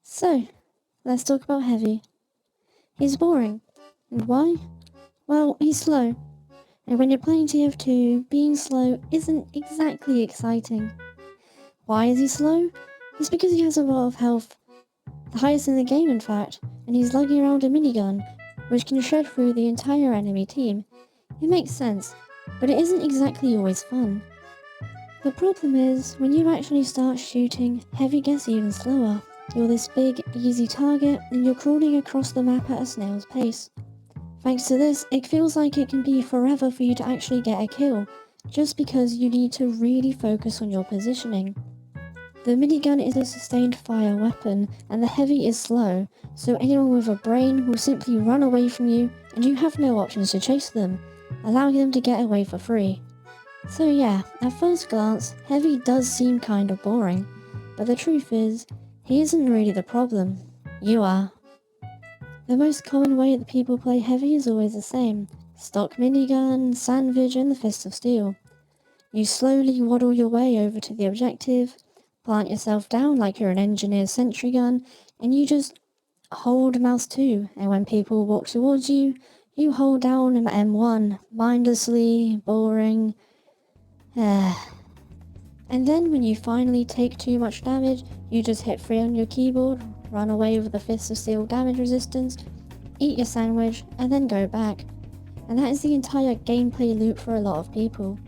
So, let's talk about Heavy. He's boring. And why? Well, he's slow. And when you're playing TF2, being slow isn't exactly exciting. Why is he slow? It's because he has a lot of health. The highest in the game, in fact. And he's lugging around a minigun, which can shred through the entire enemy team. It makes sense, but it isn't exactly always fun. The problem is, when you actually start shooting, Heavy gets even slower. You're this big, easy target, and you're crawling across the map at a snail's pace. Thanks to this, it feels like it can be forever for you to actually get a kill, just because you need to really focus on your positioning. The minigun is a sustained fire weapon, and the Heavy is slow, so anyone with a brain will simply run away from you, and you have no options to chase them, allowing them to get away for free. So yeah, at first glance, Heavy does seem kind of boring, but the truth is, he isn't really the problem. You are. The most common way that people play Heavy is always the same. Stock minigun, sandwich, and the fist of steel. You slowly waddle your way over to the objective, plant yourself down like you're an engineer's sentry gun, and you just hold mouse 2, and when people walk towards you, you hold down M1, mindlessly, boring. And then when you finally take too much damage, you just hit 3 on your keyboard, run away with the Fist of Steel damage resistance, eat your sandwich, and then go back. And that is the entire gameplay loop for a lot of people.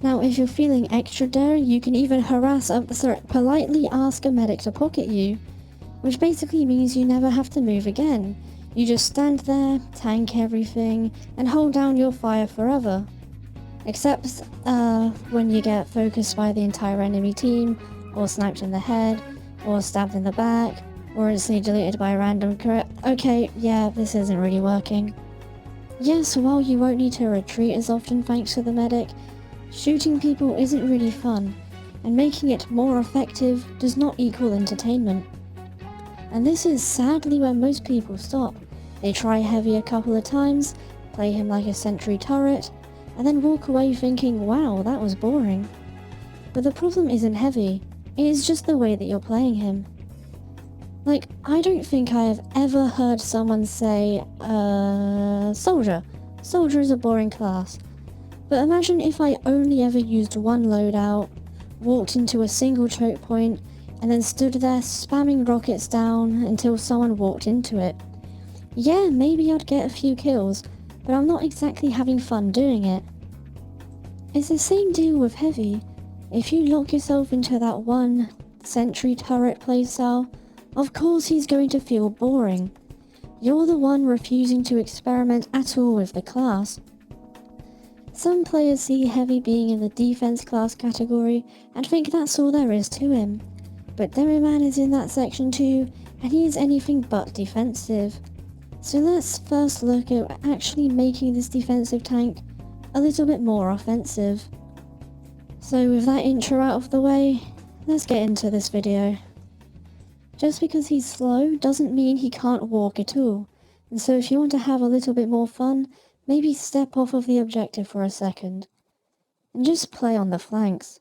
Now if you're feeling extra daring, you can even politely ask a medic to pocket you, which basically means you never have to move again. You just stand there, tank everything, and hold down your fire forever. Except when you get focused by the entire enemy team, or sniped in the head, or stabbed in the back, or instantly deleted by a random crit. Okay, yeah, this isn't really working. Yes, while you won't need to retreat as often thanks to the medic, shooting people isn't really fun, and making it more effective does not equal entertainment. And this is sadly where most people stop. They try Heavy a couple of times, play him like a sentry turret, and then walk away thinking, wow, that was boring. But the problem isn't Heavy, it is just the way that you're playing him. Like, I don't think I have ever heard someone say, Soldier. Soldier is a boring class. But imagine if I only ever used one loadout, walked into a single choke point, and then stood there spamming rockets down until someone walked into it. Yeah, maybe I'd get a few kills, but I'm not exactly having fun doing it. It's the same deal with Heavy. If you lock yourself into that one sentry turret playstyle, of course he's going to feel boring. You're the one refusing to experiment at all with the class. Some players see Heavy being in the defense class category and think that's all there is to him. But Demiman is in that section too, and he is anything but defensive. So let's first look at actually making this defensive tank a little bit more offensive. So with that intro out of the way, let's get into this video. Just because he's slow doesn't mean he can't walk at all, and so if you want to have a little bit more fun, maybe step off of the objective for a second, and just play on the flanks.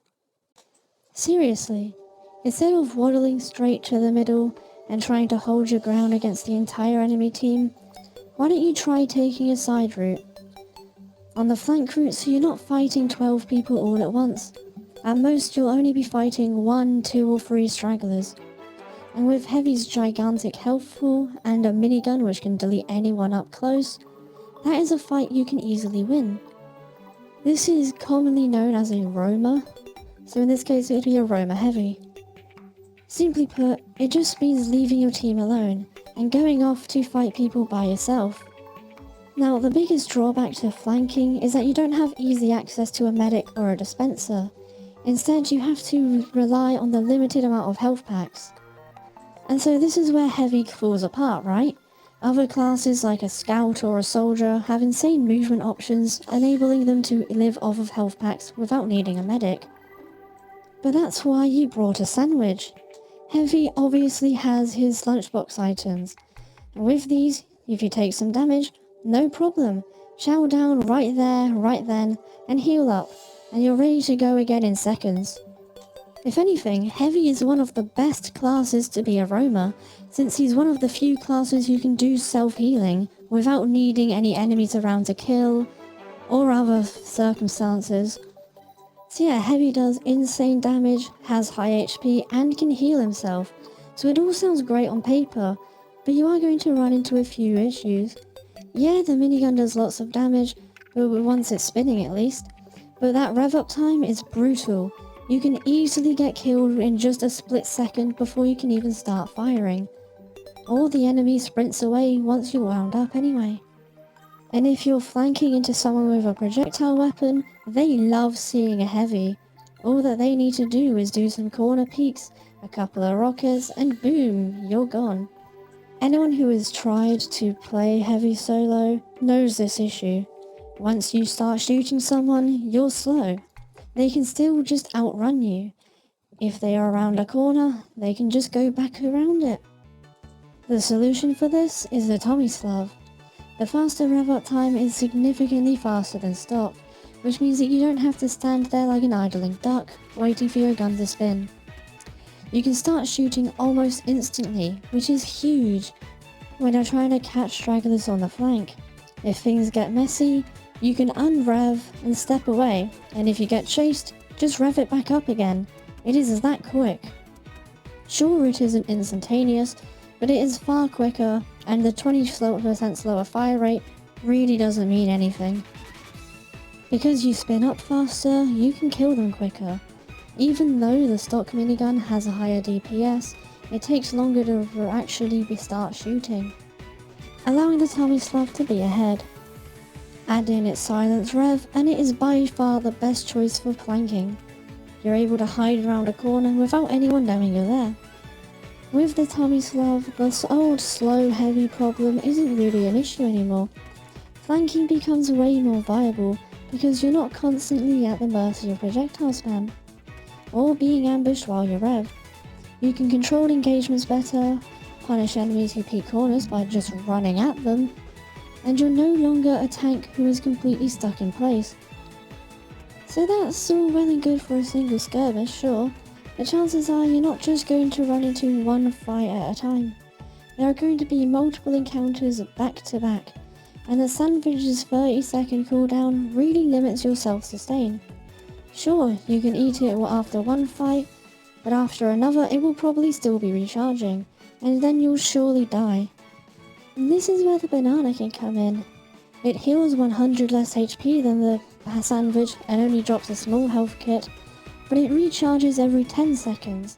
Seriously, instead of waddling straight to the middle and trying to hold your ground against the entire enemy team, why don't you try taking a side route? On the flank route, so you're not fighting 12 people all at once. At most, you'll only be fighting 1, 2 or 3 stragglers. And with Heavy's gigantic health pool and a minigun which can delete anyone up close, that is a fight you can easily win. This is commonly known as a roamer, so in this case it would be a roamer Heavy. Simply put, it just means leaving your team alone and going off to fight people by yourself. Now, the biggest drawback to flanking is that you don't have easy access to a medic or a dispenser. Instead, you have to rely on the limited amount of health packs. And so this is where Heavy falls apart, right? Other classes like a scout or a soldier have insane movement options, enabling them to live off of health packs without needing a medic. But that's why you brought a sandwich. Heavy obviously has his lunchbox items, and with these, if you take some damage, no problem. Chow down right there, right then, and heal up, and you're ready to go again in seconds. If anything, Heavy is one of the best classes to be a roamer, since he's one of the few classes who can do self-healing without needing any enemies around to kill, or other circumstances. So yeah, Heavy does insane damage, has high HP, and can heal himself, so it all sounds great on paper, but you are going to run into a few issues. Yeah, the minigun does lots of damage, but once it's spinning at least, but that rev up time is brutal. You can easily get killed in just a split second before you can even start firing. Or the enemy sprints away once you're wound up anyway. And if you're flanking into someone with a projectile weapon, they love seeing a Heavy. All that they need to do is do some corner peeks, a couple of rockets, and boom, you're gone. Anyone who has tried to play Heavy solo knows this issue. Once you start shooting someone, you're slow. They can still just outrun you. If they are around a corner, they can just go back around it. The solution for this is the TF2. The faster rev up time is significantly faster than stock, which means that you don't have to stand there like an idling duck, waiting for your gun to spin. You can start shooting almost instantly, which is huge when you're trying to catch stragglers on the flank. If things get messy, you can unrev and step away, and if you get chased, just rev it back up again. It is that quick. Sure, it isn't instantaneous, but it is far quicker, and the 20% slower fire rate really doesn't mean anything. Because you spin up faster, you can kill them quicker. Even though the stock minigun has a higher DPS, it takes longer to actually start shooting, allowing the TF2 to be ahead. Add in its silence rev, and it is by far the best choice for flanking. You're able to hide around a corner without anyone knowing you're there. With the TF2, the old slow Heavy problem isn't really an issue anymore. Flanking becomes way more viable because you're not constantly at the mercy of projectile spam, or being ambushed while you rev. You can control engagements better, punish enemies who peek corners by just running at them, and you're no longer a tank who is completely stuck in place. So that's all well and good for a single skirmish, sure, but chances are you're not just going to run into one fight at a time. There are going to be multiple encounters back to back, and the sandwich's 30-second cooldown really limits your self-sustain. Sure, you can eat it after one fight, but after another it will probably still be recharging, and then you'll surely die. And this is where the banana can come in. It heals 100 less HP than the sandwich and only drops a small health kit, but it recharges every 10 seconds.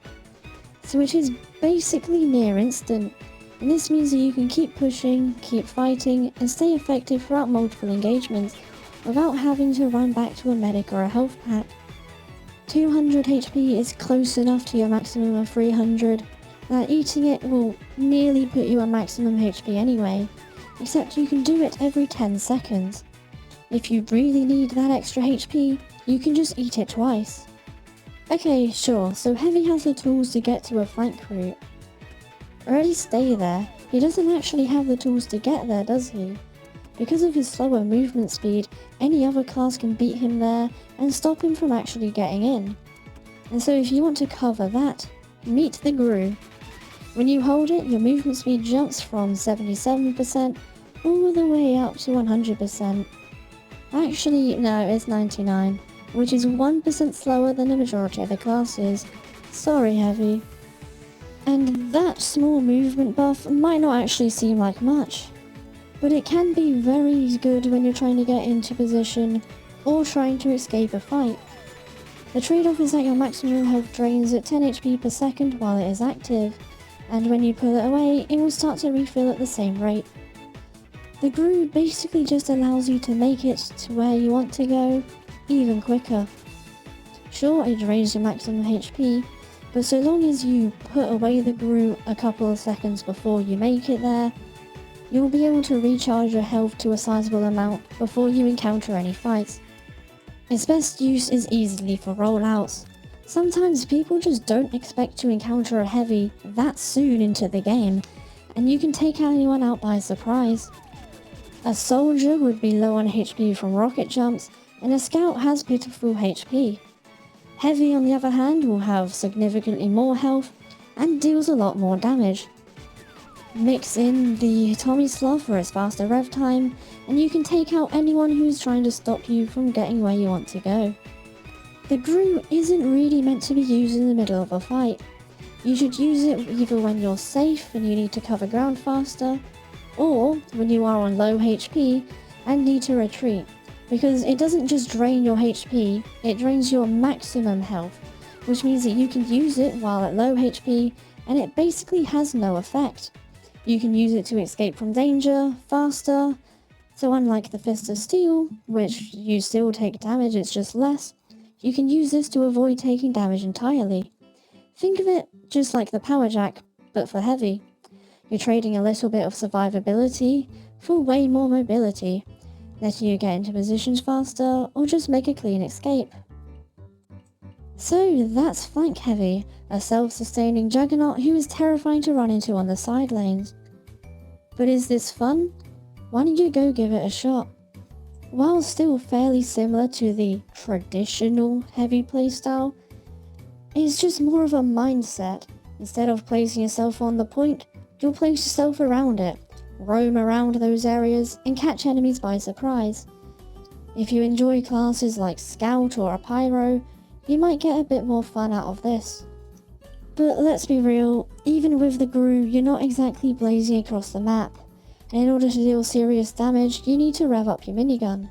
So it is basically near instant, and this means that you can keep pushing, keep fighting, and stay effective throughout multiple engagements without having to run back to a medic or a health pack. 200 HP is close enough to your maximum of 300, that eating it will nearly put you on maximum HP anyway, except you can do it every 10 seconds. If you really need that extra HP, you can just eat it twice. Okay, sure, so Heavy has the tools to get to a flank route. Or at least stay there. He doesn't actually have the tools to get there, does he? Because of his slower movement speed, any other class can beat him there and stop him from actually getting in. And so if you want to cover that, meet the Gru. When you hold it, your movement speed jumps from 77% all the way up to 100%. Actually, no, it's 99, which is 1% slower than the majority of the classes. Sorry, Heavy. And that small movement buff might not actually seem like much, but it can be very good when you're trying to get into position or trying to escape a fight. The trade-off is that your maximum health drains at 10 HP per second while it is active, and when you pull it away, it will start to refill at the same rate. The Gru basically just allows you to make it to where you want to go even quicker. Sure, it drains your maximum HP, but so long as you put away the Gru a couple of seconds before you make it there, you'll be able to recharge your health to a sizable amount before you encounter any fights. Its best use is easily for rollouts. Sometimes people just don't expect to encounter a Heavy that soon into the game, and you can take anyone out by surprise. A soldier would be low on HP from rocket jumps, and a scout has pitiful HP. Heavy, on the other hand, will have significantly more health and deals a lot more damage. Mix in the TF2 for its faster rev time, and you can take out anyone who's trying to stop you from getting where you want to go. The Gru isn't really meant to be used in the middle of a fight. You should use it either when you're safe and you need to cover ground faster, or when you are on low HP and need to retreat, because it doesn't just drain your HP, it drains your maximum health, which means that you can use it while at low HP and it basically has no effect. You can use it to escape from danger faster, so unlike the Fist of Steel, which you still take damage, it's just less, you can use this to avoid taking damage entirely. Think of it just like the Power Jack, but for heavy. You're trading a little bit of survivability for way more mobility, letting you get into positions faster or just make a clean escape. So that's Flank Heavy, a self-sustaining juggernaut who is terrifying to run into on the side lanes. But is this fun? Why don't you go give it a shot? While still fairly similar to the traditional heavy playstyle, it's just more of a mindset. Instead of placing yourself on the point, you'll place yourself around it, roam around those areas, and catch enemies by surprise. If you enjoy classes like Scout or a Pyro, you might get a bit more fun out of this. But let's be real, even with the Gru, you're not exactly blazing across the map, and in order to deal serious damage, you need to rev up your minigun.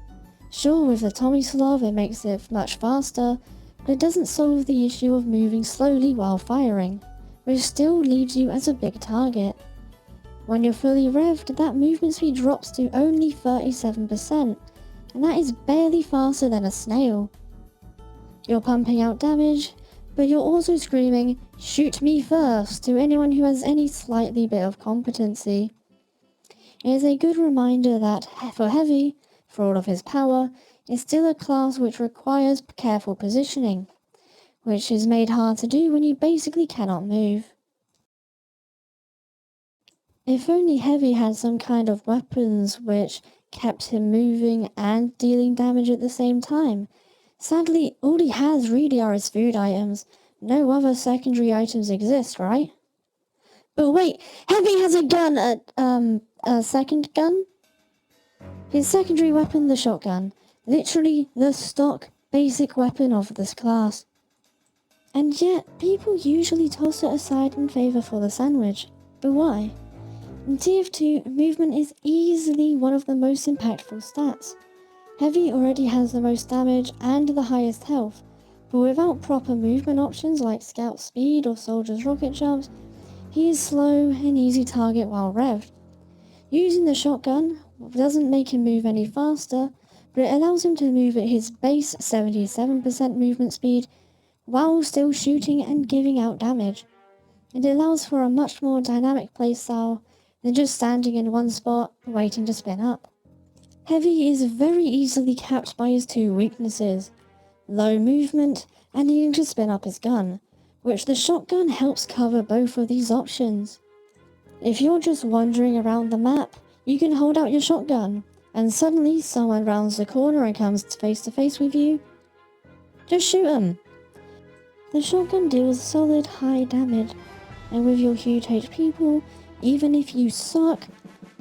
Sure, with the TF2 it makes it much faster, but it doesn't solve the issue of moving slowly while firing, which still leaves you as a big target. When you're fully revved, that movement speed drops to only 37%, and that is barely faster than a snail. You're pumping out damage, but you're also screaming, "Shoot me first," to anyone who has any slightly bit of competency. It is a good reminder that, for Heavy, for all of his power, is still a class which requires careful positioning, which is made hard to do when you basically cannot move. If only Heavy had some kind of weapons which kept him moving and dealing damage at the same time. Sadly, all he has really are his food items. No other secondary items exist, right? But wait, Heavy has a gun, a second gun? His secondary weapon, the shotgun. Literally the stock, basic weapon of this class. And yet, people usually toss it aside in favour for the sandwich. But why? In TF2, movement is easily one of the most impactful stats. Heavy already has the most damage and the highest health, but without proper movement options like Scout Speed or Soldier's Rocket Jumps, he is slow and easy target while revved. Using the shotgun doesn't make him move any faster, but it allows him to move at his base 77% movement speed while still shooting and giving out damage. It allows for a much more dynamic playstyle than just standing in one spot waiting to spin up. Heavy is very easily capped by his two weaknesses, low movement and needing to spin up his gun, which the shotgun helps cover both of these options. If you're just wandering around the map, you can hold out your shotgun, and suddenly someone rounds the corner and comes face to face with you. Just shoot him! The shotgun deals solid high damage, and with your huge HP pool, even if you suck,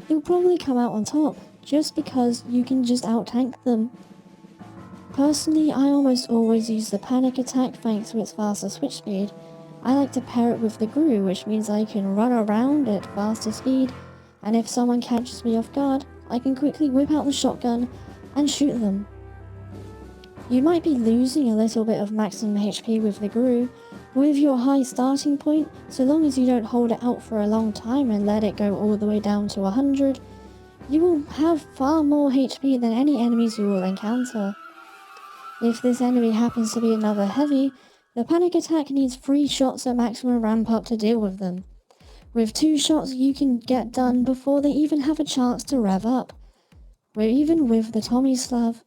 you'll probably come out on top, just because you can just out-tank them. Personally, I almost always use the panic attack thanks to its faster switch speed. I like to pair it with the Gru, which means I can run around at faster speed, and if someone catches me off guard, I can quickly whip out the shotgun and shoot them. You might be losing a little bit of maximum HP with the Gru, but with your high starting point, so long as you don't hold it out for a long time and let it go all the way down to 100, you will have far more HP than any enemies you will encounter. If this enemy happens to be another Heavy, the panic attack needs 3 shots at maximum ramp up to deal with them. With 2 shots you can get done before they even have a chance to rev up, even with the TF2.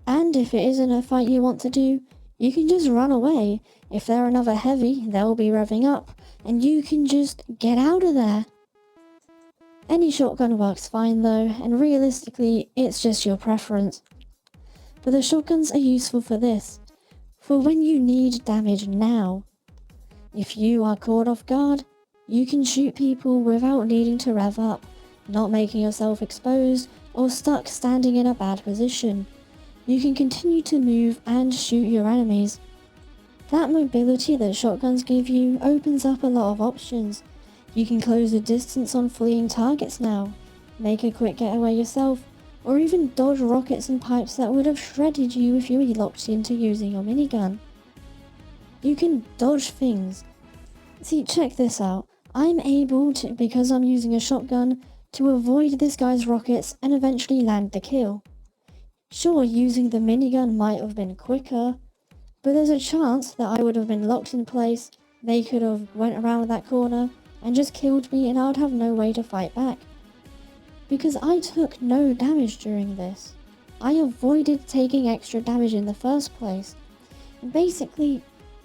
And if it isn't a fight you want to do, you can just run away. If they're another Heavy, they'll be revving up, and you can just get out of there. Any shotgun works fine though, and realistically, it's just your preference. But the shotguns are useful for this. for when you need damage now. If you are caught off guard, you can shoot people without needing to rev up, not making yourself exposed or stuck standing in a bad position. You can continue to move and shoot your enemies. That mobility that shotguns give you opens up a lot of options. You can close the distance on fleeing targets now, make a quick getaway yourself, or even dodge rockets and pipes that would have shredded you if you were locked into using your minigun. You can dodge things. See, check this out. I'm able to, because I'm using a shotgun, to avoid this guy's rockets and eventually land the kill. Sure, using the minigun might have been quicker, but there's a chance that I would have been locked in place, they could have went around that corner and just killed me and I would have no way to fight back. Because I took no damage during this. I avoided taking extra damage in the first place. And basically,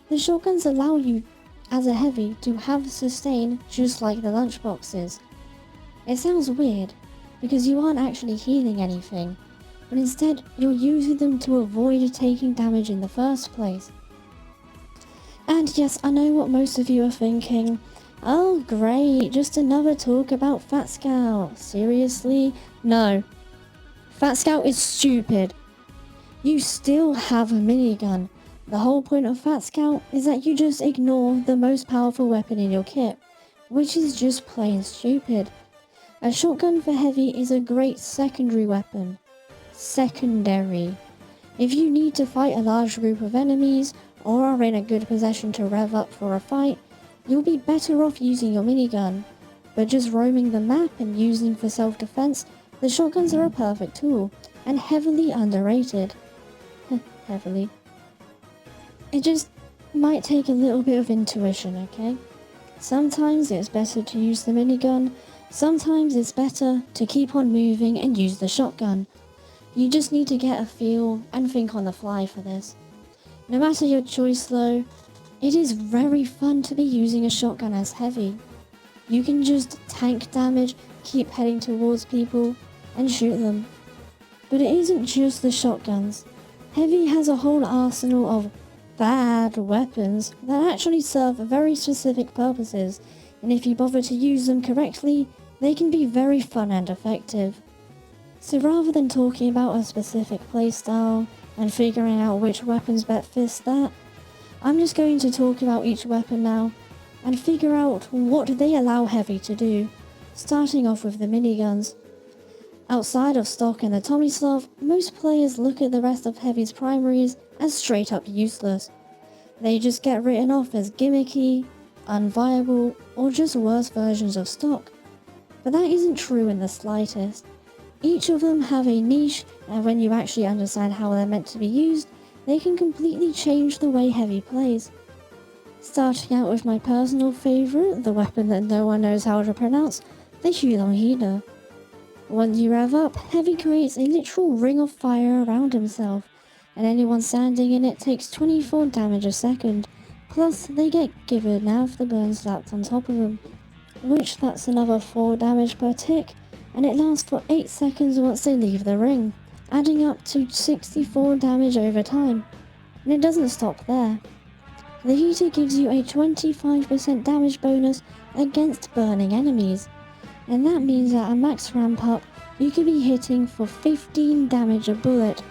the shotguns allow you, as a heavy, to have sustain just like the lunchboxes. It sounds weird, because you aren't actually healing anything, but instead you're using them to avoid taking damage in the first place. And yes, I know what most of you are thinking. Oh great, just another talk about Fat Scout. Seriously? No. Fat Scout is stupid. You still have a minigun. The whole point of Fat Scout is that you just ignore the most powerful weapon in your kit, which is just plain stupid. A shotgun for heavy is a great secondary weapon. Secondary. If you need to fight a large group of enemies, or are in a good position to rev up for a fight, you'll be better off using your minigun. But just roaming the map and using for self-defense, the shotguns are a perfect tool, and heavily underrated. Heavily. It just might take a little bit of intuition, okay? Sometimes it's better to use the minigun, sometimes it's better to keep on moving and use the shotgun. You just need to get a feel and think on the fly for this. No matter your choice though, it is very fun to be using a shotgun as heavy. You can just tank damage, keep heading towards people, and shoot them. But it isn't just the shotguns. Heavy has a whole arsenal of bad weapons that actually serve very specific purposes, and if you bother to use them correctly, they can be very fun and effective. So rather than talking about a specific playstyle and figuring out which weapons best fits that, I'm just going to talk about each weapon now and figure out what they allow heavy to do, starting off with the miniguns. Outside of stock and the Tomislav, most players look at the rest of Heavy's primaries as straight up useless. They just get written off as gimmicky, unviable, or just worse versions of stock. But that isn't true in the slightest. Each of them have a niche, and when you actually understand how they're meant to be used, they can completely change the way Heavy plays. Starting out with my personal favourite, the weapon that no one knows how to pronounce, the Hulonghina. Once you rev up, Heavy creates a literal ring of fire around himself, and anyone standing in it takes 24 damage a second, plus they get given nav the burn slapped on top of them, which that's another 4 damage per tick, and it lasts for 8 seconds once they leave the ring, adding up to 64 damage over time. And it doesn't stop there. The heater gives you a 25% damage bonus against burning enemies, and that means at a max ramp up, you could be hitting for 15 damage a bullet,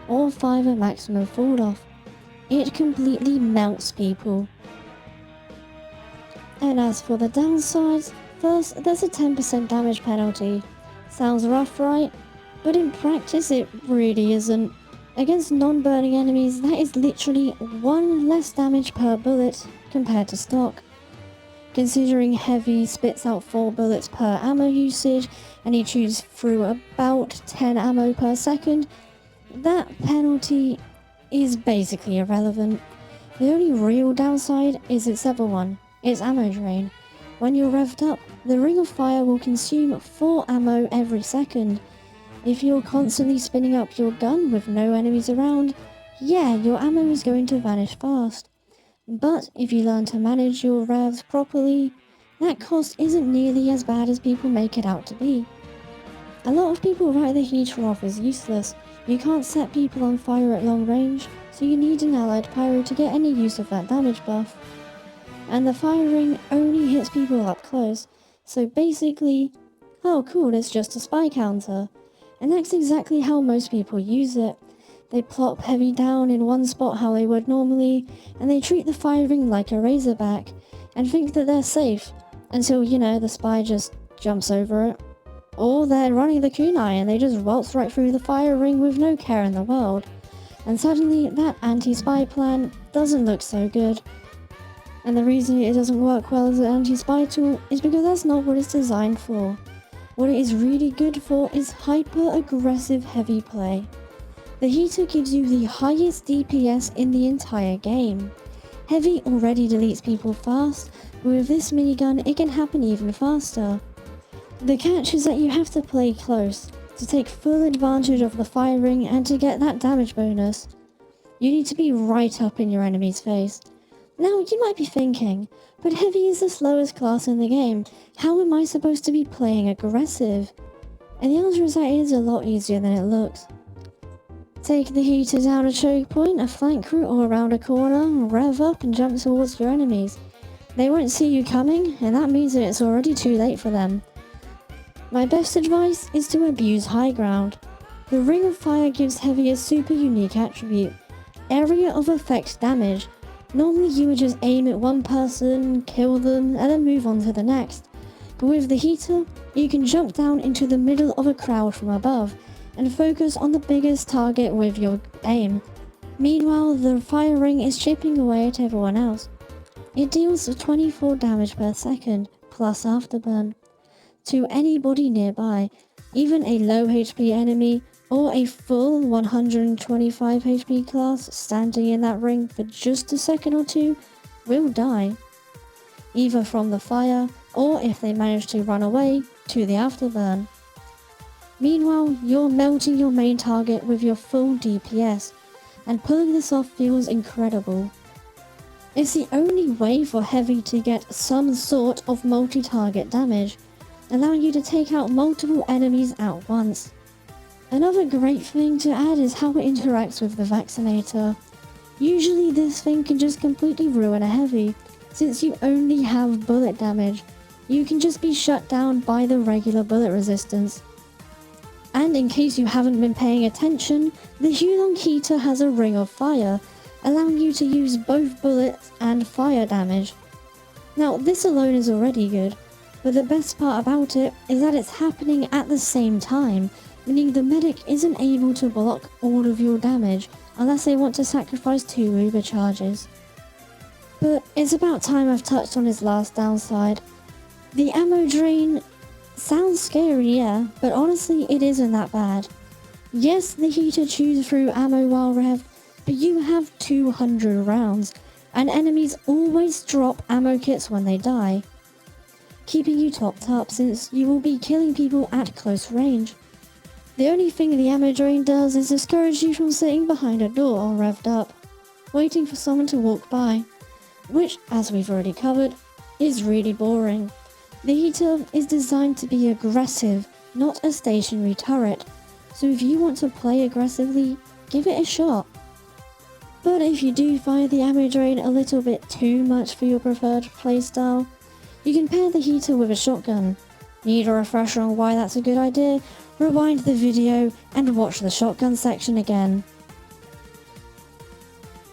or 5 at maximum fall off. It completely melts people. And as for the downsides, first there's a 10% damage penalty. Sounds rough, right? But in practice it really isn't. Against non-burning enemies, that is literally 1 less damage per bullet compared to stock. Considering Heavy spits out 4 bullets per ammo usage and he chews through about 10 ammo per second, that penalty is basically irrelevant. The only real downside is its other one, its ammo drain. When you're revved up, the ring of fire will consume 4 ammo every second. If you're constantly spinning up your gun with no enemies around, yeah, your ammo is going to vanish fast. But if you learn to manage your revs properly, that cost isn't nearly as bad as people make it out to be. A lot of people write the heater off as useless. You can't set people on fire at long range, so you need an allied pyro to get any use of that damage buff. And the fire ring only hits people up close, so basically, oh cool, it's just a spy counter. And that's exactly how most people use it. They plop heavy down in one spot how they would normally, and they treat the fire ring like a razorback, and think that they're safe, until, the spy just jumps over it. Or they're running the kunai and they just waltz right through the fire ring with no care in the world. And suddenly, that anti-spy plan doesn't look so good. And the reason it doesn't work well as an anti-spy tool is because that's not what it's designed for. What it is really good for is hyper-aggressive heavy play. The heater gives you the highest DPS in the entire game. Heavy already deletes people fast, but with this minigun it can happen even faster. The catch is that you have to play close, to take full advantage of the fire ring and to get that damage bonus. You need to be right up in your enemy's face. Now you might be thinking, but heavy is the slowest class in the game, how am I supposed to be playing aggressive? And the answer is that it is a lot easier than it looks. Take the heater down a choke point, a flank route or around a corner, rev up and jump towards your enemies. They won't see you coming, and that means that it's already too late for them. My best advice is to abuse high ground. The Ring of Fire gives heavy a super unique attribute, area of effect damage. Normally you would just aim at one person, kill them, and then move on to the next. But with the heater, you can jump down into the middle of a crowd from above, and focus on the biggest target with your aim. Meanwhile, the fire ring is chipping away at everyone else. It deals 24 damage per second, plus afterburn, to anybody nearby. Even a low HP enemy or a full 125 HP class standing in that ring for just a second or two will die. Either from the fire, or if they manage to run away, to the afterburn. Meanwhile, you're melting your main target with your full DPS, and pulling this off feels incredible. It's the only way for heavy to get some sort of multi-target damage, allowing you to take out multiple enemies at once. Another great thing to add is how it interacts with the vaccinator. Usually this thing can just completely ruin a heavy, since you only have bullet damage. You can just be shut down by the regular bullet resistance. And in case you haven't been paying attention, the Hulong heater has a Ring of Fire, allowing you to use both bullets and fire damage. Now this alone is already good, but the best part about it is that it's happening at the same time, meaning the medic isn't able to block all of your damage unless they want to sacrifice 2 Uber charges. But it's about time I've touched on his last downside. The ammo drain sounds scary, yeah, but honestly it isn't that bad. Yes, the heater chews through ammo while rev, but you have 200 rounds, and enemies always drop ammo kits when they die, keeping you topped up since you will be killing people at close range. The only thing the ammo drain does is discourage you from sitting behind a door all revved up, waiting for someone to walk by, which, as we've already covered, is really boring. The heater is designed to be aggressive, not a stationary turret, so if you want to play aggressively, give it a shot. But if you do find the ammo drain a little bit too much for your preferred playstyle, you can pair the heater with a shotgun. Need a refresher on why that's a good idea? Rewind the video and watch the shotgun section again.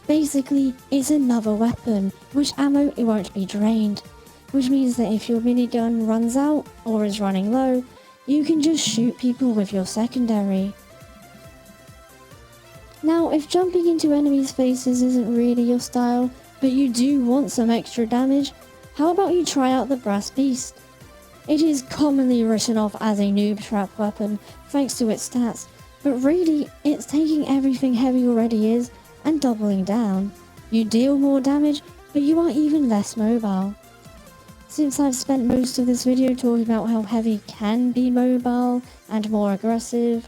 Basically, it's another weapon, which ammo it won't be drained, which means that if your minigun runs out or is running low, you can just shoot people with your secondary. Now, if jumping into enemies' faces isn't really your style, but you do want some extra damage, how about you try out the Brass Beast? It is commonly written off as a noob trap weapon thanks to its stats, but really it's taking everything heavy already is and doubling down. You deal more damage, but you are even less mobile. Since I've spent most of this video talking about how heavy can be mobile and more aggressive,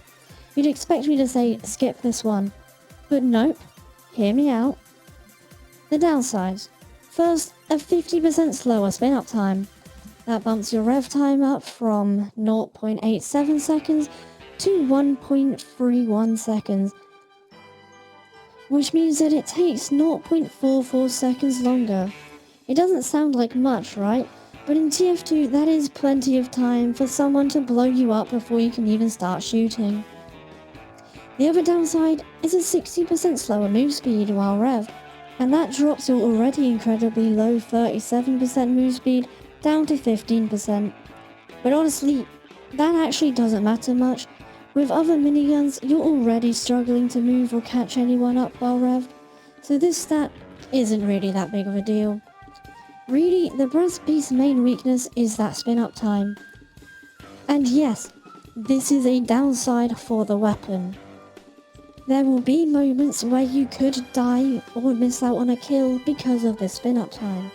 you'd expect me to say skip this one. But nope, hear me out. The downsides. First, a 50% slower spin up time. That bumps your rev time up from 0.87 seconds to 1.31 seconds. which means that it takes 0.44 seconds longer. It doesn't sound like much, right? But in TF2 that is plenty of time for someone to blow you up before you can even start shooting. The other downside is a 60% slower move speed while revved, and that drops your already incredibly low 37% move speed down to 15%. But honestly, that actually doesn't matter much. With other miniguns, you're already struggling to move or catch anyone up while revved, so this stat isn't really that big of a deal. Really, the brass beast's main weakness is that spin up time. And yes, this is a downside for the weapon. There will be moments where you could die or miss out on a kill because of this spin up time.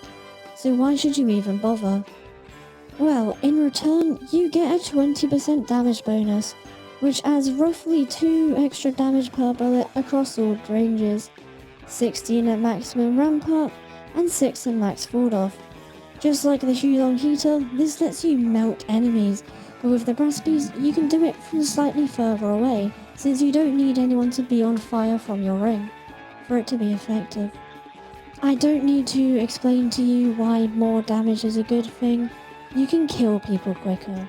So why should you even bother? Well, in return, you get a 20% damage bonus, which adds roughly 2 extra damage per bullet across all ranges, 16 at maximum ramp up, and 6 at max fall off. Just like the Hulong heater, this lets you melt enemies, but with the brass beast you can do it from slightly further away, since you don't need anyone to be on fire from your ring for it to be effective. I don't need to explain to you why more damage is a good thing. You can kill people quicker.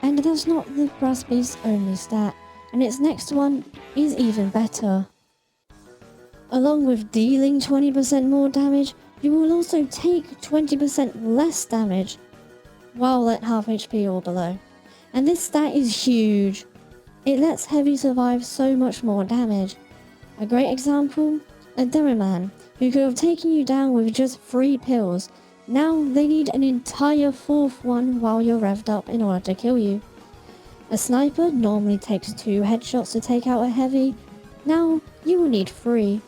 And that's not the brass beast's only stat, and its next one is even better. Along with dealing 20% more damage, you will also take 20% less damage while at half HP or below. And this stat is huge. It lets heavy survive so much more damage. A great example, a demo man who could have taken you down with just 3 pills. Now they need an entire 4th one while you're revved up in order to kill you. A sniper normally takes 2 headshots to take out a heavy. Now you will need 3.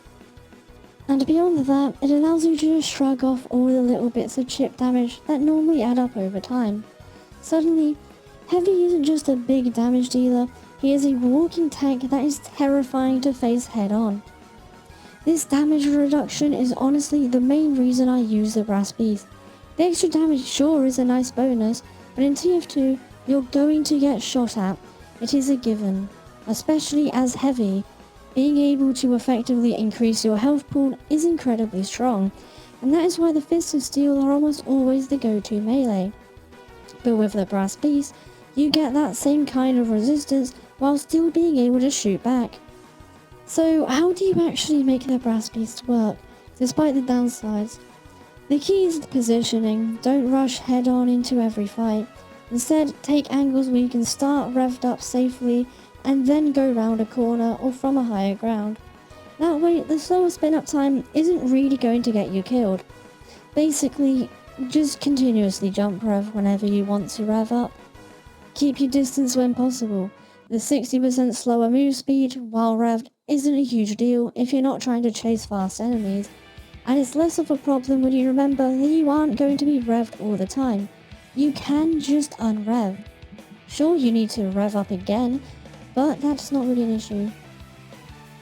And beyond that, it allows you to just shrug off all the little bits of chip damage that normally add up over time. Suddenly, Heavy isn't just a big damage dealer, he is a walking tank that is terrifying to face head on. This damage reduction is honestly the main reason I use the brass beast. The extra damage sure is a nice bonus, but in TF2 you're going to get shot at. It is a given, especially as Heavy. Being able to effectively increase your health pool is incredibly strong, and that is why the Fists of Steel are almost always the go-to melee. But with the brass beast, you get that same kind of resistance while still being able to shoot back. So how do you actually make the brass beast work, despite the downsides? The key is positioning. Don't rush head on into every fight. Instead, take angles where you can start revved up safely and then go round a corner or from a higher ground. That way, the slower spin up time isn't really going to get you killed. Basically, just continuously jump rev whenever you want to rev up. Keep your distance when possible. The 60% slower move speed while revved isn't a huge deal if you're not trying to chase fast enemies, and it's less of a problem when you remember that you aren't going to be revved all the time. You can just unrev. Sure, you need to rev up again, but that's not really an issue.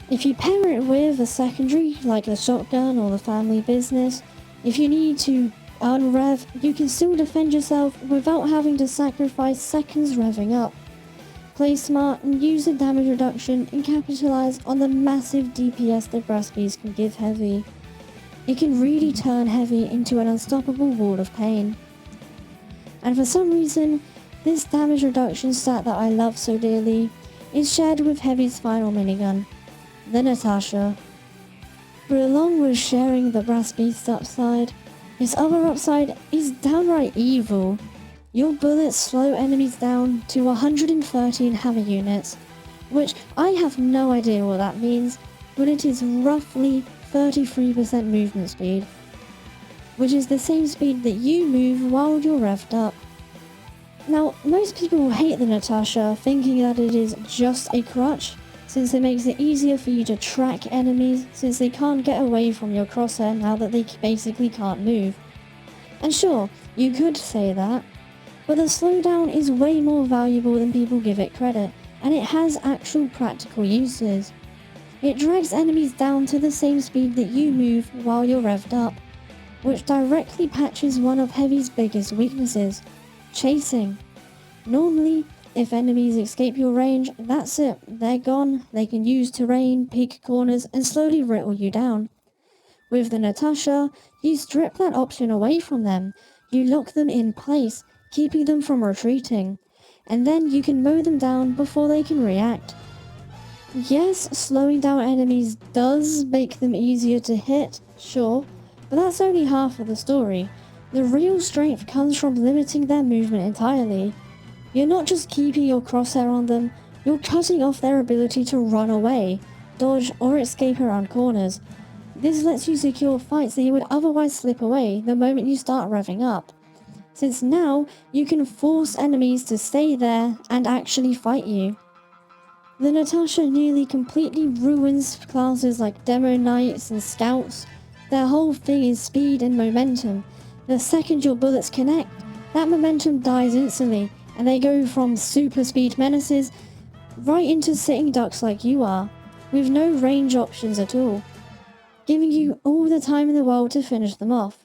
If you pair it with a secondary like the shotgun or the family business, if you need to unrev, you can still defend yourself without having to sacrifice seconds revving up. Play smart and use the damage reduction and capitalize on the massive DPS the brass beast can give Heavy. It can really turn Heavy into an unstoppable wall of pain. And for some reason, this damage reduction stat that I love so dearly is shared with Heavy's final minigun, the Natasha. But along with sharing the brass beast's upside, its other upside is downright evil. Your bullets slow enemies down to 113 hammer units, which I have no idea what that means, but it is roughly 33% movement speed, which is the same speed that you move while you're revved up. Now, most people hate the Natasha, thinking that it is just a crutch, since it makes it easier for you to track enemies, since they can't get away from your crosshair now that they basically can't move. And sure, you could say that, but the slowdown is way more valuable than people give it credit, and it has actual practical uses. It drags enemies down to the same speed that you move while you're revved up, which directly patches one of Heavy's biggest weaknesses, chasing. Normally, If enemies escape your range, that's it, they're gone. They can use terrain, peek corners, and slowly whittle you down. With the Natasha, you strip that option away from them. You lock them in place, keeping them from retreating. And then you can mow them down before they can react. Yes, slowing down enemies does make them easier to hit, sure, but that's only half of the story. The real strength comes from limiting their movement entirely. You're not just keeping your crosshair on them, you're cutting off their ability to run away, dodge, or escape around corners. This lets you secure fights that you would otherwise slip away the moment you start revving up. Since now, you can force enemies to stay there and actually fight you. The Natasha nearly completely ruins classes like Demo Knights and Scouts. Their whole thing is speed and momentum. The second your bullets connect, that momentum dies instantly, and they go from super speed menaces right into sitting ducks like you are, with no range options at all, giving you all the time in the world to finish them off.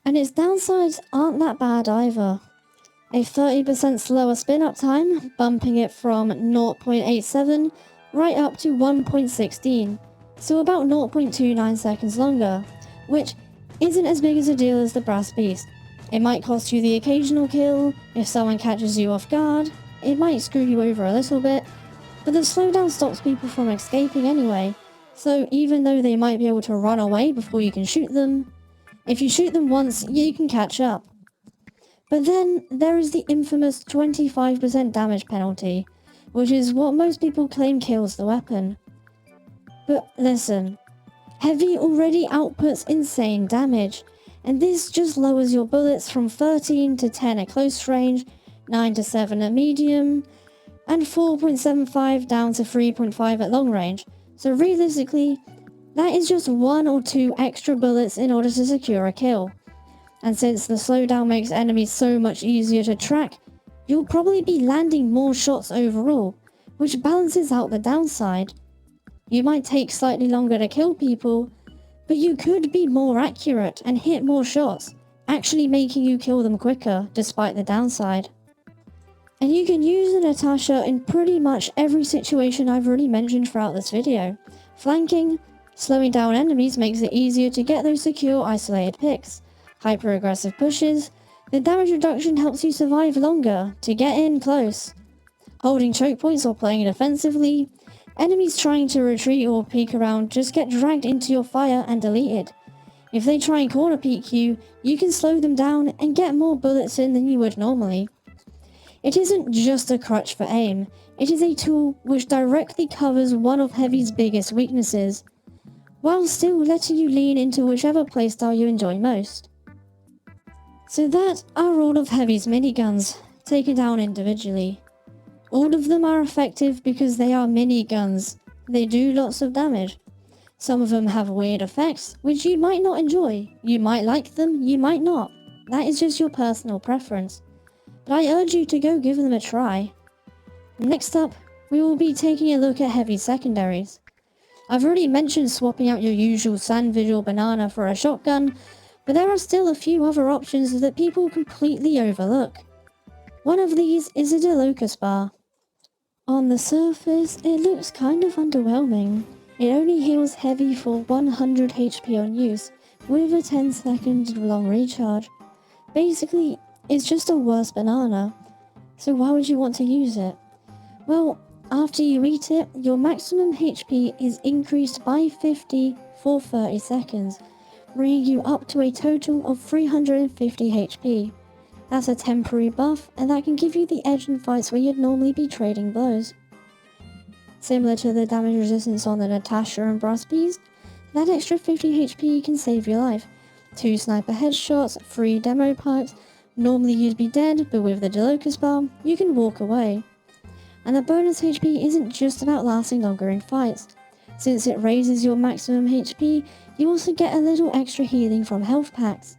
And its downsides aren't that bad either. A 30% slower spin-up time, bumping it from 0.87 right up to 1.16, so about 0.29 seconds longer, which isn't as big as a deal as the Brass Beast. It might cost you the occasional kill, if someone catches you off guard, it might screw you over a little bit, but the slowdown stops people from escaping anyway, so even though they might be able to run away before you can shoot them, if you shoot them once, you can catch up. But then there is the infamous 25% damage penalty, which is what most people claim kills the weapon. But listen, heavy already outputs insane damage, and this just lowers your bullets from 13 to 10 at close range, 9 to 7 at medium, and 4.75 down to 3.5 at long range. So realistically, that is just 1 or 2 extra bullets in order to secure a kill. And since the slowdown makes enemies so much easier to track, you'll probably be landing more shots overall, which balances out the downside. You might take slightly longer to kill people, but you could be more accurate and hit more shots, actually making you kill them quicker despite the downside. And you can use the Natasha in pretty much every situation I've already mentioned throughout this video. Flanking, slowing down enemies makes it easier to get those secure isolated picks. Hyper-aggressive pushes, the damage reduction helps you survive longer to get in close. Holding choke points or playing defensively, enemies trying to retreat or peek around just get dragged into your fire and deleted. If they try and corner peek you, you can slow them down and get more bullets in than you would normally. It isn't just a crutch for aim, it is a tool which directly covers one of Heavy's biggest weaknesses, while still letting you lean into whichever playstyle you enjoy most. So that are all of Heavy's miniguns, taken down individually. All of them are effective because they are miniguns. They do lots of damage. Some of them have weird effects, which you might not enjoy. You might like them, you might not. That is just your personal preference. But I urge you to go give them a try. Next up, we will be taking a look at Heavy secondaries. I've already mentioned swapping out your usual sand visual banana for a shotgun, but there are still a few other options that people completely overlook. One of these is a Delocus bar. On the surface, it looks kind of underwhelming. It only heals Heavy for 100 HP on use, with a 10-second long recharge. Basically, it's just a worse banana, so why would you want to use it? Well, after you eat it, your maximum HP is increased by 50 for 30 seconds, bringing you up to a total of 350 HP. That's a temporary buff, and that can give you the edge in fights where you'd normally be trading blows. Similar to the damage resistance on the Natasha and Brass Beast, that extra 50 HP can save your life. 2 sniper headshots, 3 demo pipes, normally you'd be dead, but with the Delocus bar, you can walk away. And the bonus HP isn't just about lasting longer in fights. Since it raises your maximum HP, you also get a little extra healing from health packs.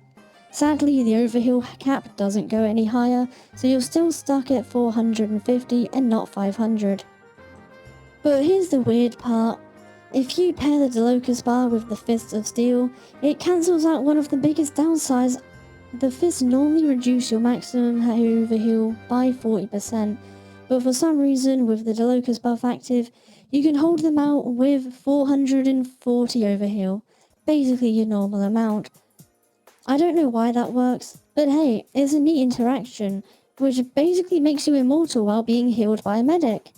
Sadly, the overheal cap doesn't go any higher, so you're still stuck at 450 and not 500. But here's the weird part. If you pair the Delocus bar with the Fist of Steel, it cancels out one of the biggest downsides The fists normally reduce your maximum overheal by 40%, but for some reason with the Delocus buff active, you can hold them out with 440 overheal, basically your normal amount. I don't know why that works, but hey, it's a neat interaction, which basically makes you immortal while being healed by a medic.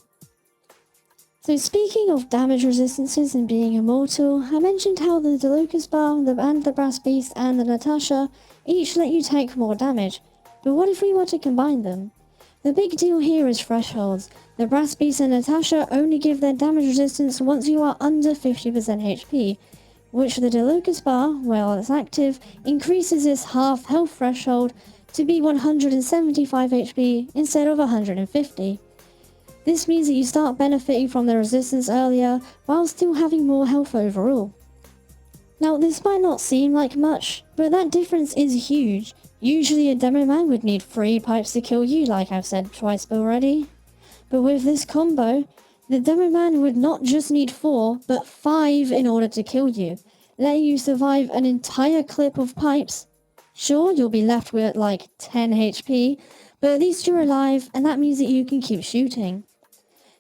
So speaking of damage resistances and being immortal, I mentioned how the Delocus bar, and the Brass Beast and the Natasha each let you take more damage, but what if we were to combine them? The big deal here is thresholds. The Brass Beast and Natasha only give their damage resistance once you are under 50% HP, which the Delocus bar, while it's active, increases its half health threshold to be 175 HP instead of 150. This means that you start benefiting from the resistance earlier while still having more health overall. Now this might not seem like much, but that difference is huge. Usually a demo man would need 3 pipes to kill you, like I've said twice already. But with this combo, the demo man would not just need 4, but 5 in order to kill you, letting you survive an entire clip of pipes. Sure, you'll be left with like 10 HP, but at least you're alive, and that means that you can keep shooting.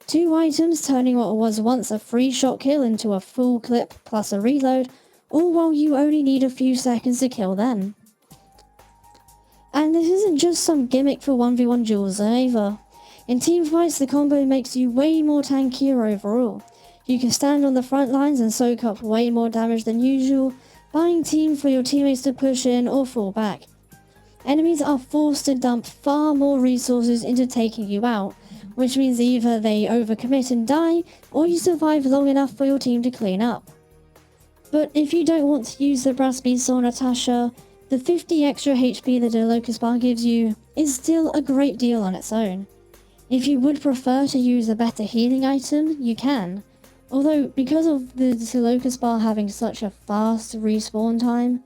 2 items turning what was once a 3-shot kill into a full clip plus a reload, all while you only need a few seconds to kill them. And this isn't just some gimmick for 1v1 duels either. In teamfights, the combo makes you way more tankier overall. You can stand on the front lines and soak up way more damage than usual, buying time for your teammates to push in or fall back. Enemies are forced to dump far more resources into taking you out, which means either they overcommit and die, or you survive long enough for your team to clean up. But if you don't want to use the Brass Beast or Natasha, the 50 extra HP the Delocus bar gives you is still a great deal on its own. If you would prefer to use a better healing item, you can. Although, because of the Delocus bar having such a fast respawn time,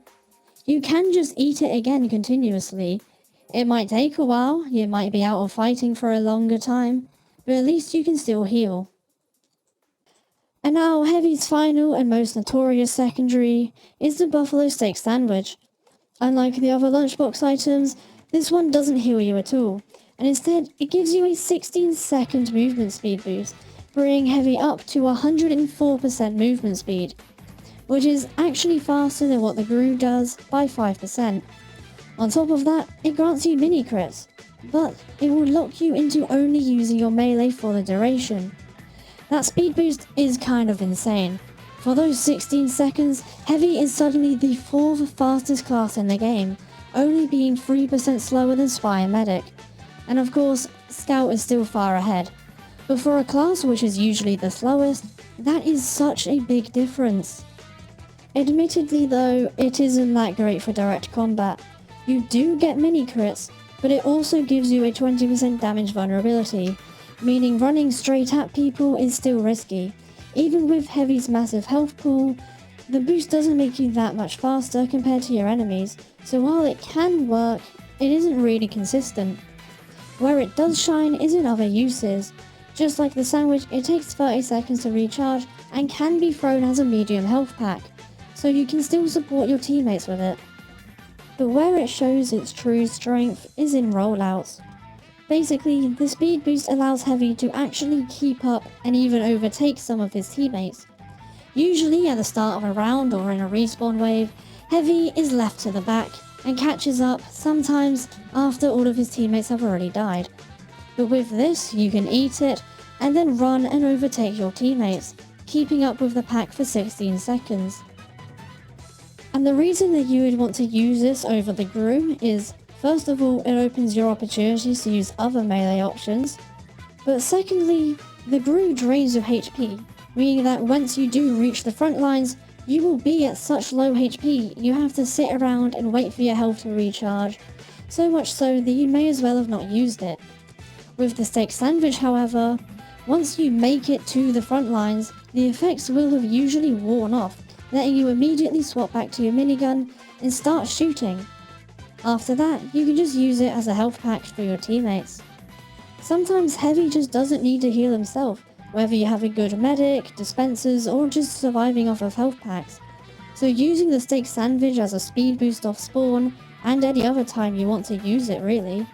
you can just eat it again continuously. It might take a while, you might be out of fighting for a longer time, but at least you can still heal. And now, Heavy's final and most notorious secondary is the Buffalo Steak Sandwich. Unlike the other lunchbox items, this one doesn't heal you at all, and instead it gives you a 16-second movement speed boost, bringing Heavy up to 104% movement speed, which is actually faster than what the Groove does by 5%. On top of that, it grants you mini crits, but it will lock you into only using your melee for the duration. That speed boost is kind of insane. For those 16 seconds, Heavy is suddenly the 4th fastest class in the game, only being 3% slower than Spy and Medic. And of course, Scout is still far ahead. But for a class which is usually the slowest, that is such a big difference. Admittedly though, it isn't that great for direct combat. You do get mini crits, but it also gives you a 20% damage vulnerability, meaning running straight at people is still risky. Even with Heavy's massive health pool, the boost doesn't make you that much faster compared to your enemies, so while it can work, it isn't really consistent. Where it does shine is in other uses. Just like the sandwich, it takes 30 seconds to recharge and can be thrown as a medium health pack, so you can still support your teammates with it. But where it shows its true strength is in rollouts. Basically, the speed boost allows Heavy to actually keep up and even overtake some of his teammates. Usually at the start of a round or in a respawn wave, Heavy is left to the back and catches up sometimes after all of his teammates have already died. But with this, you can eat it and then run and overtake your teammates, keeping up with the pack for 16 seconds. And the reason that you would want to use this over the Groom is, first of all, it opens your opportunities to use other melee options, but secondly, the Groom drains your HP, meaning that once you do reach the front lines, you will be at such low HP you have to sit around and wait for your health to recharge, so much so that you may as well have not used it. With the Steak Sandwich, however, once you make it to the front lines, the effects will have usually worn off, letting you immediately swap back to your minigun and start shooting. After that, you can just use it as a health pack for your teammates. Sometimes Heavy just doesn't need to heal himself, whether you have a good medic, dispensers, or just surviving off of health packs. So using the Steak Sandwich as a speed boost off spawn and any other time you want to use it really,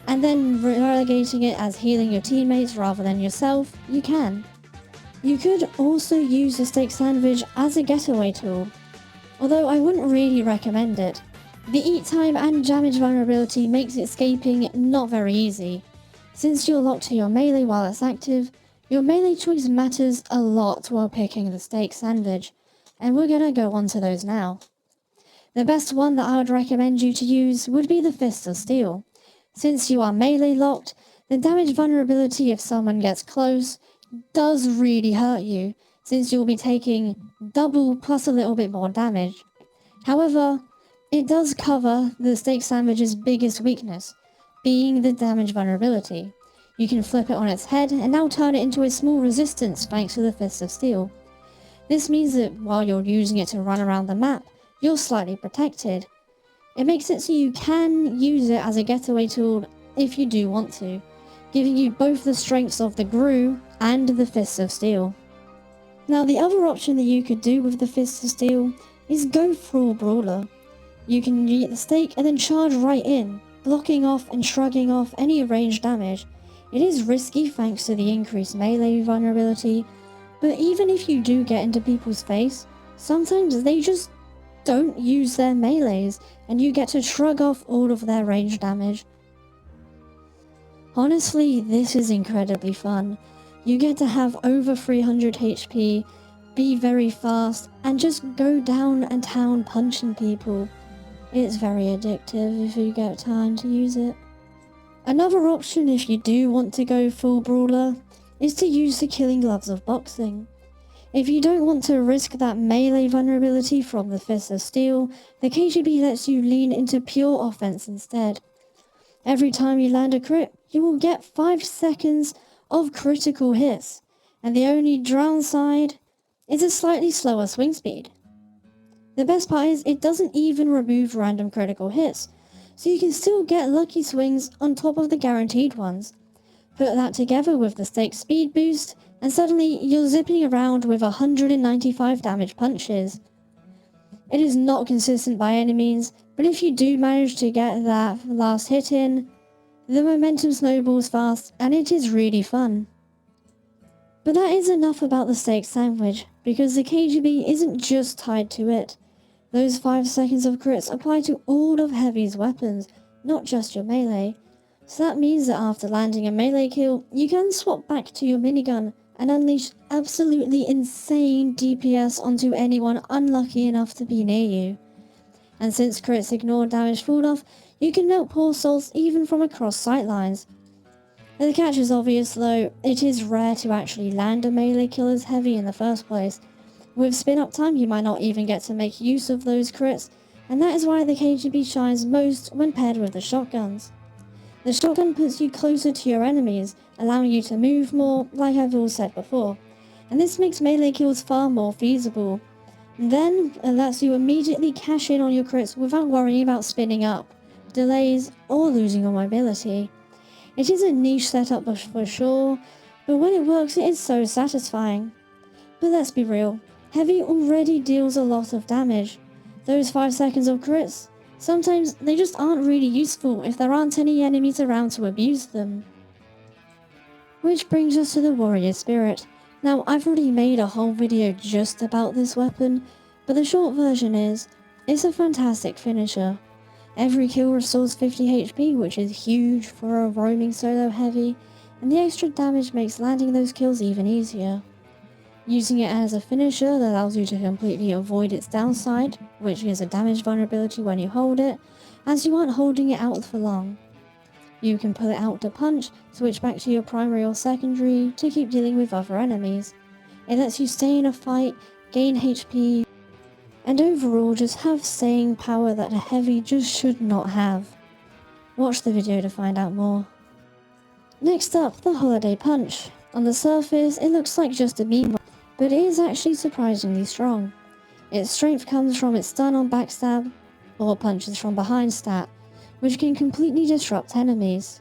and then relegating it as healing your teammates rather than yourself, you can. You could also use the steak sandwich as a getaway tool, although I wouldn't really recommend it. The eat time and damage vulnerability makes escaping not very easy. Since you're locked to your melee while it's active, your melee choice matters a lot while picking the steak sandwich, and we're gonna go on to those now. The best one that I would recommend you to use would be the Fist of Steel. Since you are melee locked, the damage vulnerability if someone gets close does really hurt you, since you'll be taking double plus a little bit more damage. However, it does cover the steak sandwich's biggest weakness, being the damage vulnerability. You can flip it on its head and now turn it into a small resistance thanks to the Fist of Steel. This means that while you're using it to run around the map, you're slightly protected. It makes it so you can use it as a getaway tool if you do want to, giving you both the strengths of the Gru and the Fist of Steel. Now the other option that you could do with the Fist of Steel is go full brawler. You can eat the steak and then charge right in, blocking off and shrugging off any ranged damage. It is risky thanks to the increased melee vulnerability, but even if you do get into people's face, sometimes they just don't use their melees and you get to shrug off all of their ranged damage. Honestly, this is incredibly fun. You get to have over 300 HP, be very fast, and just go down and town punching people. It's very addictive if you get time to use it. Another option if you do want to go full brawler is to use the killing gloves of boxing. If you don't want to risk that melee vulnerability from the Fist of Steel, the KGB lets you lean into pure offense instead. Every time you land a crit, you will get 5 seconds of critical hits, and the only downside is a slightly slower swing speed. The best part is it doesn't even remove random critical hits, so you can still get lucky swings on top of the guaranteed ones. Put that together with the steak speed boost, and suddenly you're zipping around with 195 damage punches. It is not consistent by any means, but if you do manage to get that last hit in, the momentum snowballs fast and it is really fun. But that is enough about the steak sandwich, because the KGB isn't just tied to it. Those 5 seconds of crits apply to all of Heavy's weapons, not just your melee. So that means that after landing a melee kill, you can swap back to your minigun and unleash absolutely insane DPS onto anyone unlucky enough to be near you. And since crits ignore damage fall off, you can melt poor souls even from across sightlines. The catch is obvious though, it is rare to actually land a melee kill as Heavy in the first place. With spin up time you might not even get to make use of those crits, and that is why the KGB shines most when paired with the shotguns. The shotgun puts you closer to your enemies, allowing you to move more, like I've all said before, and this makes melee kills far more feasible. Then, it lets you immediately cash in on your crits without worrying about spinning up, delays, or losing your mobility. It is a niche setup for sure, but when it works it is so satisfying. But let's be real, Heavy already deals a lot of damage. Those 5 seconds of crits, sometimes they just aren't really useful if there aren't any enemies around to abuse them. Which brings us to the Warrior Spirit. Now I've already made a whole video just about this weapon, but the short version is, it's a fantastic finisher. Every kill restores 50 HP, which is huge for a roaming solo Heavy, and the extra damage makes landing those kills even easier. Using it as a finisher that allows you to completely avoid its downside, which is a damage vulnerability when you hold it, as you aren't holding it out for long. You can pull it out to punch, switch back to your primary or secondary to keep dealing with other enemies. It lets you stay in a fight, gain HP, and overall just have staying power that a Heavy just should not have. Watch the video to find out more. Next up, the Holiday Punch. On the surface, it looks like just a meme, but it is actually surprisingly strong. Its strength comes from its stun on backstab, or punches from behind stat, which can completely disrupt enemies.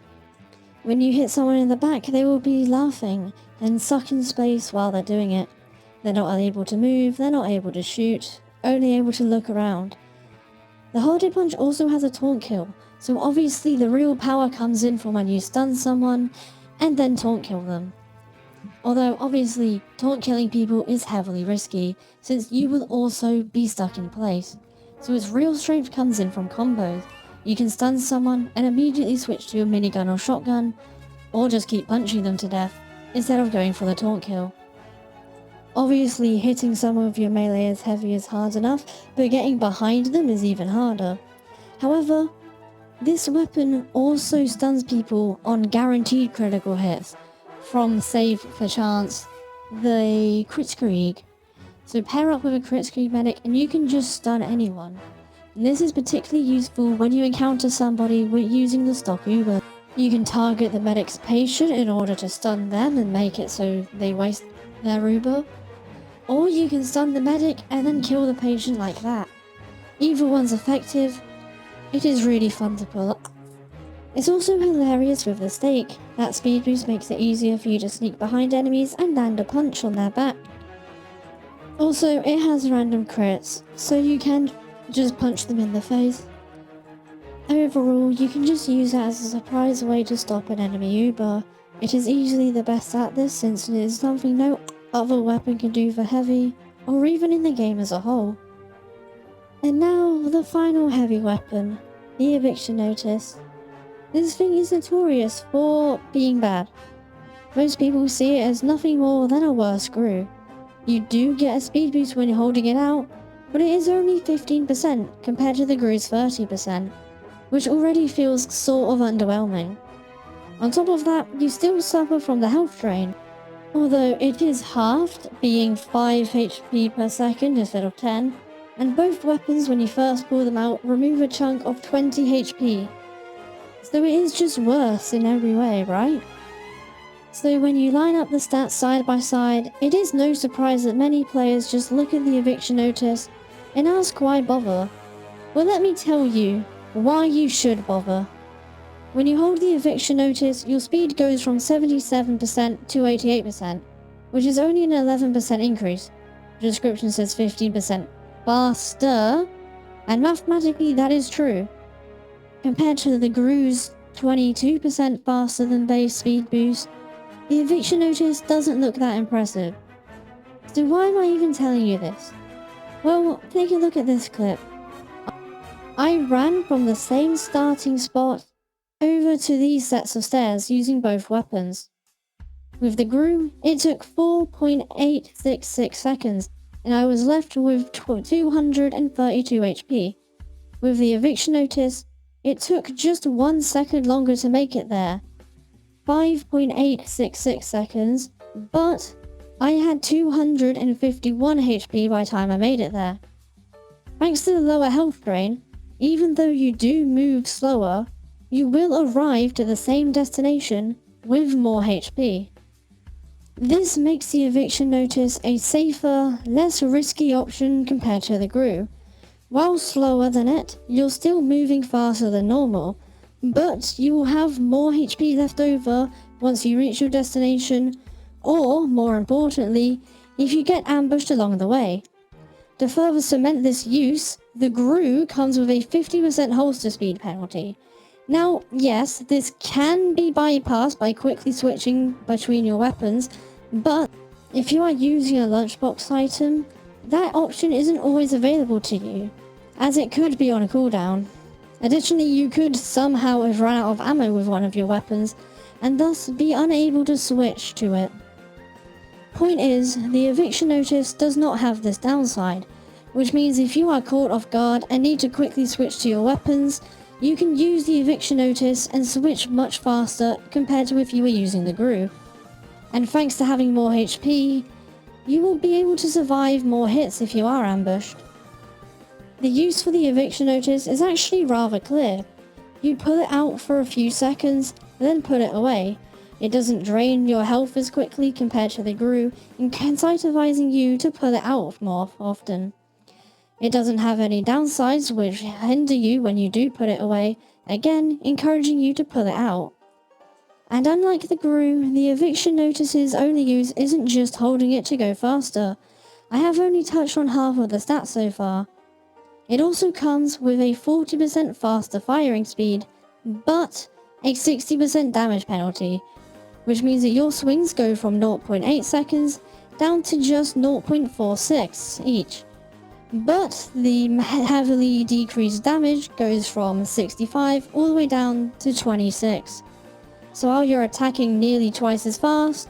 When you hit someone in the back, they will be laughing and suck in space while they're doing it. They're not able to move, they're not able to shoot, only able to look around. The hold it punch also has a taunt kill, so obviously the real power comes in from when you stun someone and then taunt kill them. Although obviously taunt killing people is heavily risky, since you will also be stuck in place. So its real strength comes in from combos. You can stun someone and immediately switch to a minigun or shotgun, or just keep punching them to death, instead of going for the taunt kill. Obviously hitting someone with your melee as heavy is hard enough, but getting behind them is even harder. However, this weapon also stuns people on guaranteed critical hits, from save for chance, the Kritzkrieg. So pair up with a Kritzkrieg medic and you can just stun anyone. And this is particularly useful when you encounter somebody with using the stock Uber. You can target the medic's patient in order to stun them and make it so they waste their Uber. Or you can stun the medic and then kill the patient like that. Either one's effective. It is really fun to pull up. It's also hilarious with the stake. That speed boost makes it easier for you to sneak behind enemies and land a punch on their back. Also, it has random crits, so you can just punch them in the face. Overall, you can just use it as a surprise way to stop an enemy Uber. It is easily the best at this since it is something no other weapon can do for heavy, or even in the game as a whole. And now, the final heavy weapon, the eviction notice. This thing is notorious for being bad. Most people see it as nothing more than a worse screw. You do get a speed boost when you're holding it out, but it is only 15% compared to the Gru's 30%, which already feels sort of underwhelming. On top of that, you still suffer from the health drain, although it is halved, being 5 HP per second instead of 10, and both weapons when you first pull them out remove a chunk of 20 HP. So it is just worse in every way, right? So when you line up the stats side by side, it is no surprise that many players just look at the eviction notice and ask why bother. Well, let me tell you why you should bother. When you hold the eviction notice, your speed goes from 77% to 88%, which is only an 11% increase. The description says 15% faster, and mathematically that is true. Compared to the Gru's 22% faster than base speed boost, the eviction notice doesn't look that impressive. So why am I even telling you this? Well, take a look at this clip. I ran from the same starting spot over to these sets of stairs using both weapons. With the Gru, it took 4.866 seconds, and I was left with 232 HP. With the eviction notice, it took just 1 second longer to make it there, 5.866 seconds, but I had 251 HP by the time I made it there. Thanks to the lower health drain, even though you do move slower, you will arrive to the same destination with more HP. This makes the eviction notice a safer, less risky option compared to the Gru. While slower than it, you're still moving faster than normal, but you will have more HP left over once you reach your destination, or, more importantly, if you get ambushed along the way. To further cement this use, the Gru comes with a 50% holster speed penalty. Now, yes, this can be bypassed by quickly switching between your weapons, but if you are using a lunchbox item, that option isn't always available to you, as it could be on a cooldown. Additionally, you could somehow have run out of ammo with one of your weapons, and thus be unable to switch to it. Point is, the eviction notice does not have this downside, which means if you are caught off guard and need to quickly switch to your weapons, you can use the eviction notice and switch much faster compared to if you were using the Gru. And thanks to having more HP, you will be able to survive more hits if you are ambushed. The use for the eviction notice is actually rather clear. You pull it out for a few seconds, then put it away. It doesn't drain your health as quickly compared to the Gru, incentivizing you to pull it out more often. It doesn't have any downsides which hinder you when you do put it away, again encouraging you to pull it out. And unlike the Gru, the eviction notice's only use isn't just holding it to go faster. I have only touched on half of the stats so far. It also comes with a 40% faster firing speed, but a 60% damage penalty, which means that your swings go from 0.8 seconds down to just 0.46 each. But the heavily decreased damage goes from 65 all the way down to 26. So while you're attacking nearly twice as fast,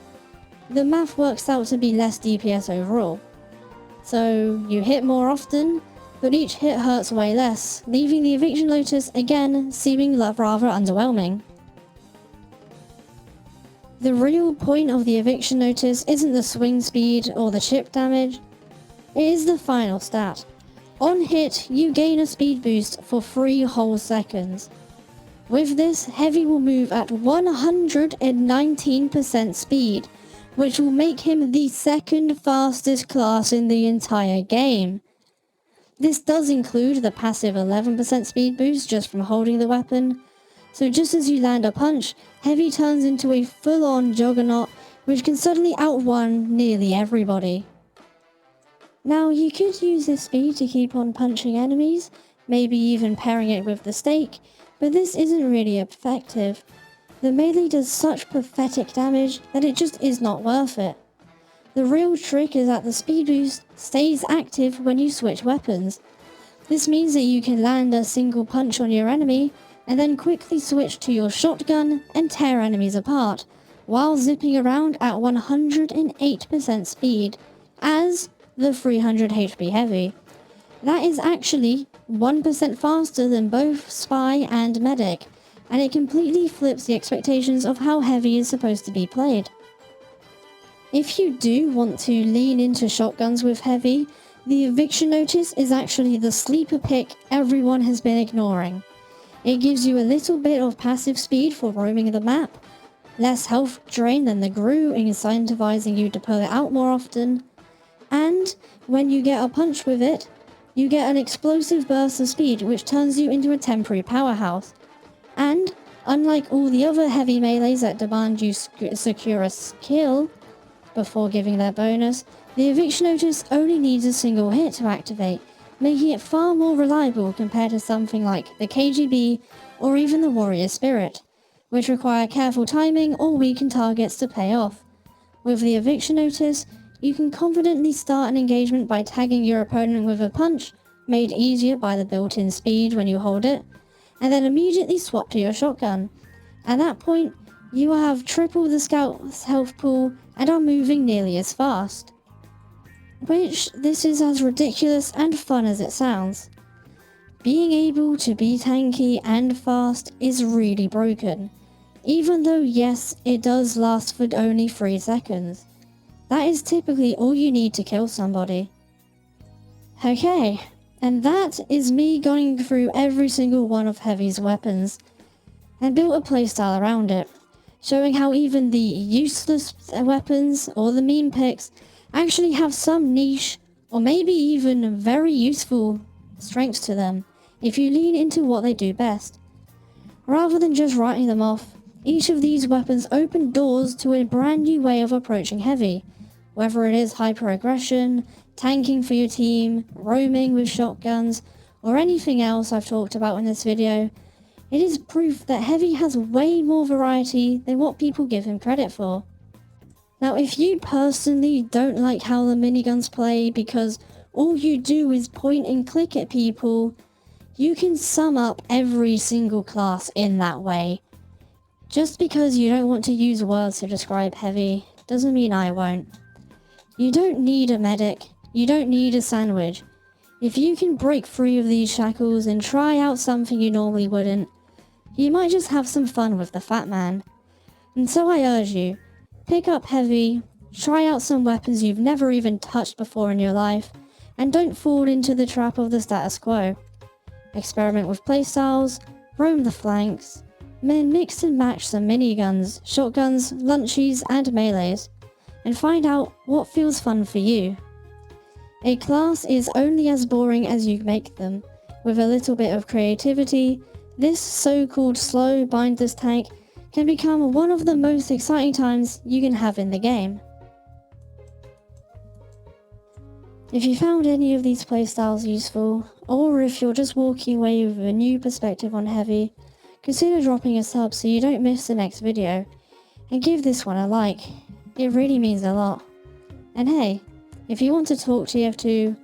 the math works out to be less DPS overall. So you hit more often, but each hit hurts way less, leaving the eviction notice again seeming rather underwhelming. The real point of the eviction notice isn't the swing speed or the chip damage, it is the final stat. On hit, you gain a speed boost for 3 whole seconds. With this, Heavy will move at 119% speed, which will make him the second fastest class in the entire game. This does include the passive 11% speed boost just from holding the weapon, so just as you land a punch, Heavy turns into a full-on juggernaut which can suddenly outrun nearly everybody. Now you could use this speed to keep on punching enemies, maybe even pairing it with the stake, but this isn't really effective. The melee does such pathetic damage that it just is not worth it. The real trick is that the speed boost stays active when you switch weapons. This means that you can land a single punch on your enemy and then quickly switch to your shotgun and tear enemies apart, while zipping around at 108% speed, as the 300 HP Heavy. That is actually 1% faster than both Spy and Medic, and it completely flips the expectations of how Heavy is supposed to be played. If you do want to lean into shotguns with Heavy, the eviction notice is actually the sleeper pick everyone has been ignoring. It gives you a little bit of passive speed for roaming the map, less health drain than the Gru, incentivizing you to pull it out more often, and when you get a punch with it, you get an explosive burst of speed which turns you into a temporary powerhouse. And, unlike all the other heavy melees that demand you secure a kill before giving their bonus, the eviction notice only needs a single hit to activate, making it far more reliable compared to something like the KGB or even the Warrior Spirit, which require careful timing or weaken targets to pay off. With the eviction notice, you can confidently start an engagement by tagging your opponent with a punch, made easier by the built-in speed when you hold it, and then immediately swap to your shotgun. At that point, you will have triple the scout's health pool and are moving nearly as fast. Which, this is as ridiculous and fun as it sounds. Being able to be tanky and fast is really broken, even though yes, it does last for only 3 seconds. That is typically all you need to kill somebody. Okay, and that is me going through every single one of Heavy's weapons, and built a playstyle around it, showing how even the useless weapons or the meme picks actually have some niche, or maybe even very useful strengths to them, if you lean into what they do best. Rather than just writing them off, each of these weapons open doors to a brand new way of approaching Heavy, whether it is hyper-aggression, tanking for your team, roaming with shotguns, or anything else I've talked about in this video. It is proof that Heavy has way more variety than what people give him credit for. Now, if you personally don't like how the miniguns play because all you do is point and click at people, you can sum up every single class in that way. Just because you don't want to use words to describe Heavy doesn't mean I won't. You don't need a medic, you don't need a sandwich. If you can break free of these shackles and try out something you normally wouldn't, you might just have some fun with the Fat Man. And so I urge you, pick up Heavy, try out some weapons you've never even touched before in your life, and don't fall into the trap of the status quo. Experiment with playstyles, roam the flanks, then mix and match some miniguns, shotguns, lunchies, and melees, and find out what feels fun for you. A class is only as boring as you make them. With a little bit of creativity, this so-called slow mindless tank can become one of the most exciting times you can have in the game. If you found any of these playstyles useful, or if you're just walking away with a new perspective on Heavy, consider dropping a sub so you don't miss the next video, and give this one a like. It really means a lot. And hey, if you want to talk TF2,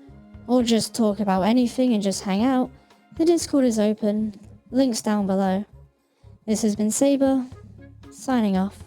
or just talk about anything and just hang out, the Discord is open, links down below. This has been Saber, signing off.